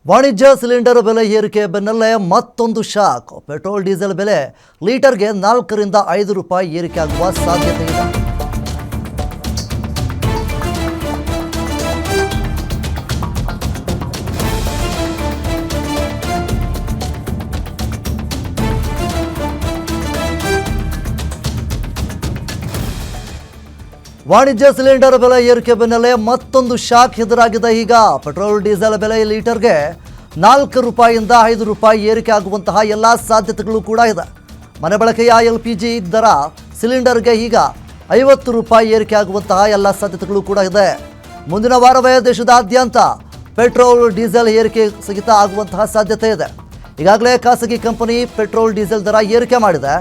ವಾಣಿಜ್ಯ ಸಿಲಿಂಡರ್ ಬೆಲೆ ಏರಿಕೆ ಬೆನ್ನಲ್ಲೇ ಮತ್ತೊಂದು ಶಾಕ್. ಪೆಟ್ರೋಲ್ ಡೀಸೆಲ್ ಬೆಲೆ ಲೀಟರ್ಗೆ 4 ರಿಂದ 5 ರೂಪಾಯಿ ಏರಿಕೆ ಆಗುವ ಸಾಧ್ಯತೆ ಇದೆ. ವಾಣಿಜ್ಯ ಸಿಲಿಂಡರ್ ಬೆಲೆ ಏರಿಕೆ ಬೆನ್ನಲ್ಲೇ ಮತ್ತೊಂದು ಶಾಕ್ ಎದುರಾಗಿದೆ. ಈಗ ಪೆಟ್ರೋಲ್ ಡೀಸೆಲ್ ಬೆಲೆ ಲೀಟರ್ಗೆ 4 ರೂಪಾಯಿಯಿಂದ 5 ರೂಪಾಯಿ ಏರಿಕೆ ಆಗುವಂತಹ ಎಲ್ಲ ಸಾಧ್ಯತೆಗಳು ಕೂಡ ಇದೆ. ಮನೆ ಬಳಕೆಯ LPG ದರ ಸಿಲಿಂಡರ್ಗೆ ಈಗ 50 ರೂಪಾಯಿ ಏರಿಕೆ ಆಗುವಂತಹ ಎಲ್ಲ ಸಾಧ್ಯತೆಗಳು ಕೂಡ ಇದೆ. ಮುಂದಿನ ವಾರವೇ ದೇಶದಾದ್ಯಂತ ಪೆಟ್ರೋಲ್ ಡೀಸೆಲ್ ಏರಿಕೆ ಸಹಿತ ಆಗುವಂತಹ ಸಾಧ್ಯತೆ ಇದೆ. ಈಗಾಗಲೇ ಖಾಸಗಿ ಕಂಪನಿ ಪೆಟ್ರೋಲ್ ಡೀಸೆಲ್ ದರ ಏರಿಕೆ ಮಾಡಿದೆ.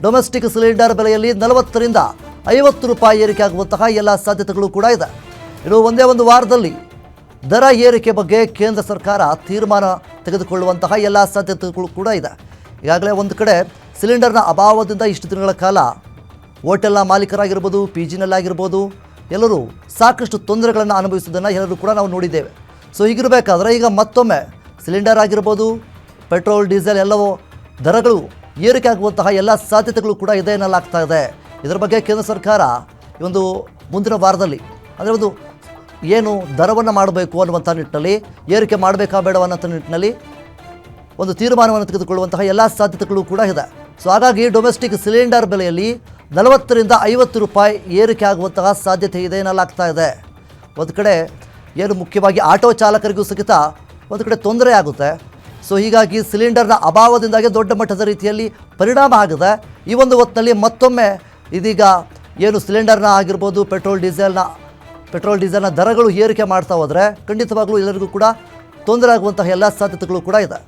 ಡೊಮೆಸ್ಟಿಕ್ ಸಿಲಿಂಡರ್ ಬೆಲೆಯಲ್ಲಿ 40 ರಿಂದ 50 ರೂಪಾಯಿ ಏರಿಕೆ ಆಗುವಂತಹ ಎಲ್ಲ ಸಾಧ್ಯತೆಗಳು ಕೂಡ ಇದೆ. ಇನ್ನು ಒಂದೇ ಒಂದು ವಾರದಲ್ಲಿ ದರ ಏರಿಕೆ ಬಗ್ಗೆ ಕೇಂದ್ರ ಸರ್ಕಾರ ತೀರ್ಮಾನ ತೆಗೆದುಕೊಳ್ಳುವಂತಹ ಎಲ್ಲ ಸಾಧ್ಯತೆಗಳು ಕೂಡ ಇದೆ. ಈಗಾಗಲೇ ಒಂದು ಕಡೆ ಸಿಲಿಂಡರ್ನ ಅಭಾವದಿಂದ ಇಷ್ಟು ದಿನಗಳ ಕಾಲ ಹೋಟೆಲ್ನ ಮಾಲೀಕರಾಗಿರ್ಬೋದು, PGನಲ್ಲಾಗಿರ್ಬೋದು, ಎಲ್ಲರೂ ಸಾಕಷ್ಟು ತೊಂದರೆಗಳನ್ನು ಅನುಭವಿಸೋದನ್ನು ಎಲ್ಲರೂ ಕೂಡ ನಾವು ನೋಡಿದ್ದೇವೆ. ಸೊ ಹೀಗಿರಬೇಕಾದ್ರೆ ಈಗ ಮತ್ತೊಮ್ಮೆ ಸಿಲಿಂಡರ್ ಆಗಿರ್ಬೋದು, ಪೆಟ್ರೋಲ್ ಡೀಸೆಲ್ ಎಲ್ಲವೂ ದರಗಳು ಏರಿಕೆ ಆಗುವಂತಹ ಎಲ್ಲ ಸಾಧ್ಯತೆಗಳು ಕೂಡ ಇದೆ ಎನ್ನಲಾಗ್ತಾ ಇದೆ. ಇದರ ಬಗ್ಗೆ ಕೇಂದ್ರ ಸರ್ಕಾರ ಈ ಒಂದು ಮುಂದಿನ ವಾರದಲ್ಲಿ ಅಂದರೆ ಒಂದು ಏನು ದರವನ್ನು ಮಾಡಬೇಕು ಅನ್ನುವಂಥ ನಿಟ್ಟಿನಲ್ಲಿ, ಏರಿಕೆ ಮಾಡಬೇಕಾ ಬೇಡವ ಅನ್ನೋ ನಿಟ್ಟಿನಲ್ಲಿ ಒಂದು ತೀರ್ಮಾನವನ್ನು ತೆಗೆದುಕೊಳ್ಳುವಂತಹ ಎಲ್ಲ ಸಾಧ್ಯತೆಗಳು ಕೂಡ ಇದೆ. ಸೊ ಹಾಗಾಗಿ ಡೊಮೆಸ್ಟಿಕ್ ಸಿಲಿಂಡರ್ ಬೆಲೆಯಲ್ಲಿ 40 ರಿಂದ 50 ರೂಪಾಯಿ ಏರಿಕೆ ಆಗುವಂತಹ ಸಾಧ್ಯತೆ ಇದೆ ಎನ್ನಲಾಗ್ತಾ ಇದೆ. ಒಂದು ಕಡೆ ಏನು ಮುಖ್ಯವಾಗಿ ಆಟೋ ಚಾಲಕರಿಗೂ ಸಹಿತ ಒಂದು ಕಡೆ ತೊಂದರೆ ಆಗುತ್ತೆ. ಸೊ ಹೀಗಾಗಿ ಸಿಲಿಂಡರ್ನ ಅಭಾವದಿಂದಾಗಿ ದೊಡ್ಡ ಮಟ್ಟದ ರೀತಿಯಲ್ಲಿ ಪರಿಣಾಮ ಆಗಿದೆ. ಈ ಒಂದು ಹೊತ್ತಿನಲ್ಲಿ ಮತ್ತೊಮ್ಮೆ ಇದೀಗ ಏನು ಸಿಲಿಂಡರ್ನ ಆಗಿರ್ಬೋದು, ಪೆಟ್ರೋಲ್ ಡೀಸೆಲ್ನ ದರಗಳು ಏರಿಕೆ ಮಾಡ್ತಾ ಹೋದರೆ ಖಂಡಿತವಾಗ್ಲೂ ಎಲ್ಲರಿಗೂ ಕೂಡ ತೊಂದರೆ ಆಗುವಂತಹ ಎಲ್ಲ ಸಾಧ್ಯತೆಗಳು ಕೂಡ ಇದೆ.